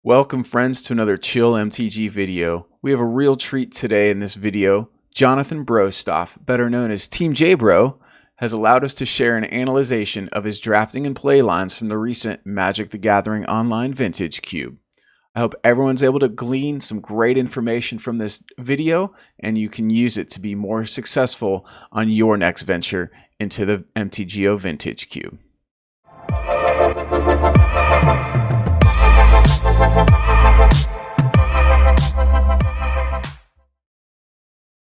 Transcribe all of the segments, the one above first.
Welcome friends to another chill MTG video. We have a real treat today in this video. Jonathan Brostoff, better known as Team Jbro, has allowed us to share an analyzation of his drafting and play lines from the recent Magic the Gathering Online Vintage Cube. I hope everyone's able to glean some great information from this video and you can use it to be more successful on your next venture into the MTGO Vintage Cube.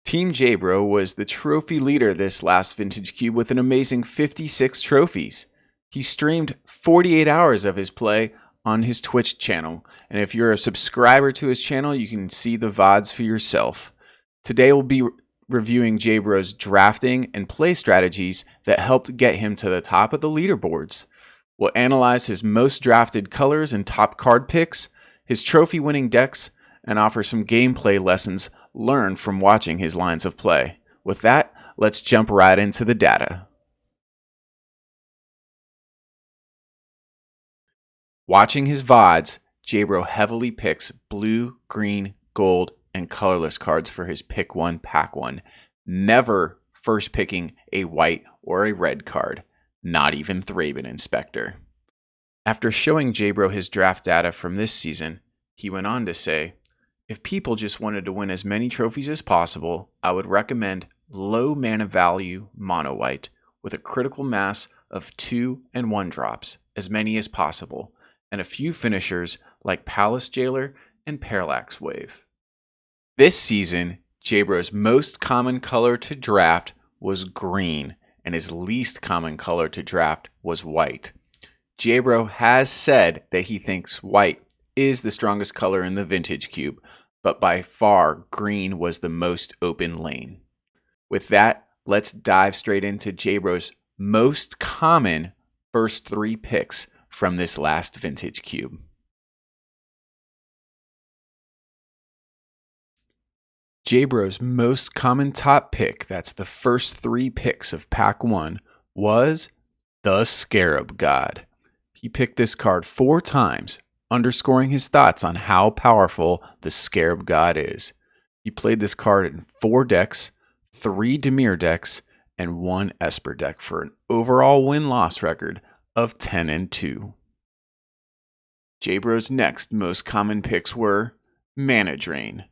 Team Jbro was the trophy leader this last Vintage Cube with an amazing 56 trophies. He streamed 48 hours of his play on his Twitch channel, and if you're a subscriber to his channel, you can see the VODs for yourself. Today we'll be reviewing Jbro's drafting and play strategies that helped get him to the top of the leaderboards. We'll analyze his most drafted colors and top card picks, his trophy-winning decks, and offer some gameplay lessons learned from watching his lines of play. With that, let's jump right into the data. Watching his VODs, Jbro heavily picks blue, green, gold, and colorless cards for his pick one, pack one, never first picking a white or a red card, not even Thraben Inspector. After showing Jbro his draft data from this season, he went on to say, "If people just wanted to win as many trophies as possible, I would recommend low mana value mono white with a critical mass of 2 and 1 drops, as many as possible, and a few finishers like Palace Jailer and Parallax Wave." This season, Jbro's most common color to draft was green, and his least common color to draft was white. Jbro has said that he thinks white is the strongest color in the Vintage Cube, but by far, green was the most open lane. With that, let's dive straight into Jbro's most common first 3 picks from this last Vintage Cube. Jbro's most common top pick, that's the first 3 picks of pack 1, was the Scarab God. He picked this card 4 times, underscoring his thoughts on how powerful the Scarab God is. He played this card in 4 decks, 3 Dimir decks, and 1 Esper deck for an overall win-loss record of 10-2. Jbro's next most common picks were Mana Drain,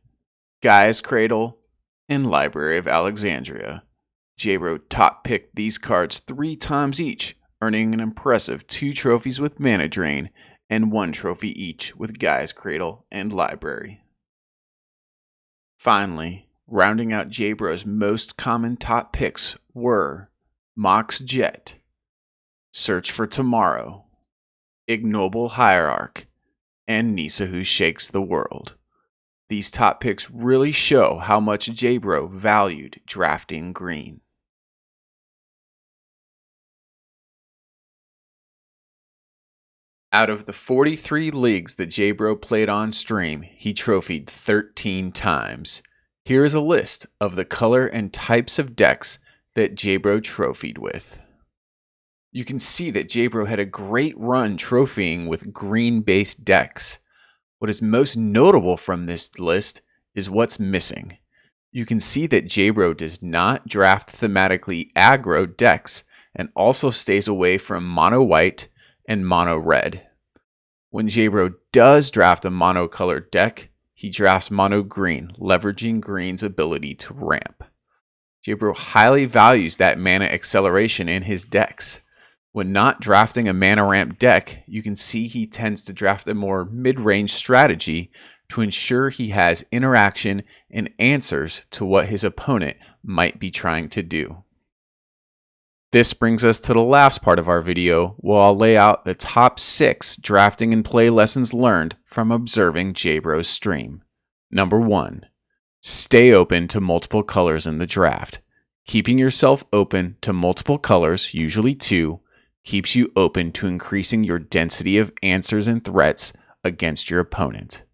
Gaia's Cradle, and Library of Alexandria. Jbro top picked these cards 3 times each, earning an impressive 2 trophies with Mana Drain and 1 trophy each with Gaia's Cradle and Library. Finally, rounding out Jbro's most common top picks were Mox Jet, Search for Tomorrow, Ignoble Hierarch, and Nisa Who Shakes the World. These top picks really show how much Jbro valued drafting green. Out of the 43 leagues that Jbro played on stream, he trophied 13 times. Here is a list of the color and types of decks that Jbro trophied with. You can see that Jbro had a great run trophying with green-based decks. What is most notable from this list is what's missing. You can see that Jbro does not draft thematically aggro decks and also stays away from mono white and mono red. When Jbro does draft a mono-colored deck, he drafts mono green, leveraging green's ability to ramp. Jbro highly values that mana acceleration in his decks. When not drafting a mana ramp deck, you can see he tends to draft a more mid-range strategy to ensure he has interaction and answers to what his opponent might be trying to do. This brings us to the last part of our video, where I'll lay out the top 6 drafting and play lessons learned from observing Jbro's stream. Number 1. Stay open to multiple colors in the draft. Keeping yourself open to multiple colors, usually 2, keeps you open to increasing your density of answers and threats against your opponent.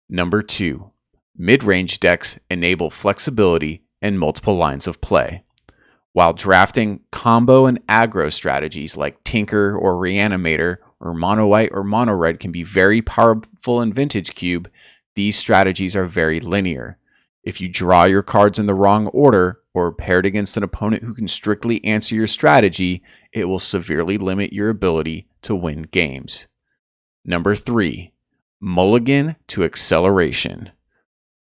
Number 2. Mid-range decks enable flexibility and multiple lines of play. While drafting combo and aggro strategies like Tinker or Reanimator or mono white or mono red can be very powerful in Vintage Cube, these strategies are very linear. If you draw your cards in the wrong order or paired against an opponent who can strictly answer your strategy, it will severely limit your ability to win games. Number 3, mulligan to acceleration.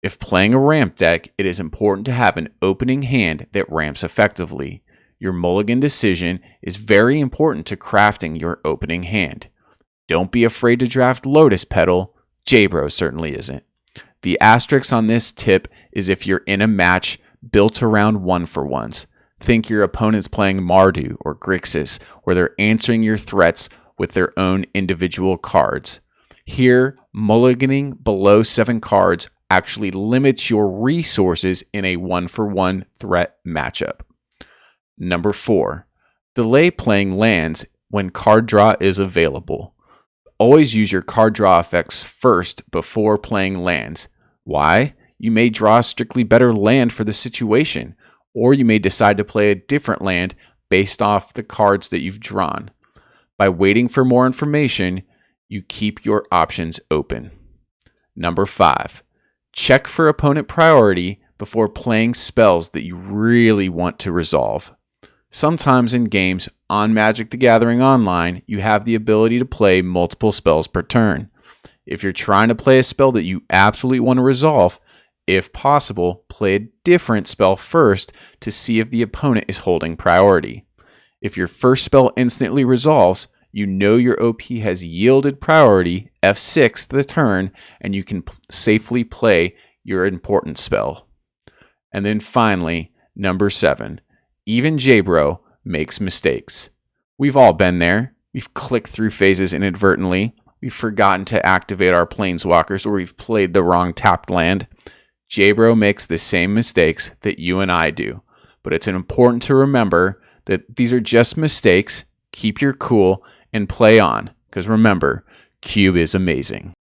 If playing a ramp deck, it is important to have an opening hand that ramps effectively. Your mulligan decision is very important to crafting your opening hand. Don't be afraid to draft Lotus Petal. Jbro certainly isn't. The asterisk on this tip is if you're in a match built around 1-for-1s. Think your opponent's playing Mardu or Grixis, where they're answering your threats with their own individual cards. Here, mulliganing below 7 cards actually limits your resources in a 1-for-1 threat matchup. Number 4, delay playing lands when card draw is available. Always use your card draw effects first before playing lands. Why? You may draw a strictly better land for the situation, or you may decide to play a different land based off the cards that you've drawn. By waiting for more information, you keep your options open. Number 5, check for opponent priority before playing spells that you really want to resolve. Sometimes in games on Magic the Gathering Online, you have the ability to play multiple spells per turn. If you're trying to play a spell that you absolutely want to resolve, if possible, play a different spell first to see if the opponent is holding priority. If your first spell instantly resolves, you know your OP has yielded priority, F6 the turn, and you can safely play your important spell. And then finally, number 7. Even Jbro makes mistakes. We've all been there. We've clicked through phases inadvertently. We've forgotten to activate our planeswalkers, or we've played the wrong tapped land. Jbro makes the same mistakes that you and I do. But it's important to remember that these are just mistakes. Keep your cool and play on. Because remember, Cube is amazing.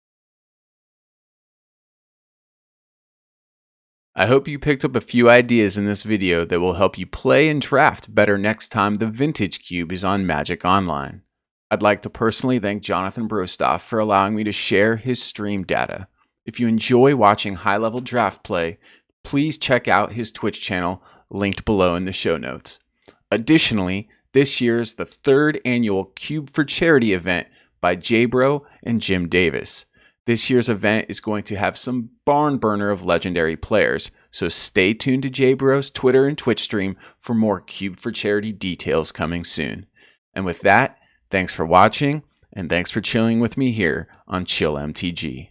I hope you picked up a few ideas in this video that will help you play and draft better next time the Vintage Cube is on Magic Online. I'd like to personally thank Jonathan Brostoff for allowing me to share his stream data. If you enjoy watching high-level draft play, please check out his Twitch channel linked below in the show notes. Additionally, this year is the 3rd annual Cube for Charity event by Jbro and Jim Davis. This year's event is going to have some barn burner of legendary players, so stay tuned to Jbro's Twitter and Twitch stream for more Cube for Charity details coming soon. And with that, thanks for watching, and thanks for chilling with me here on Chill MTG.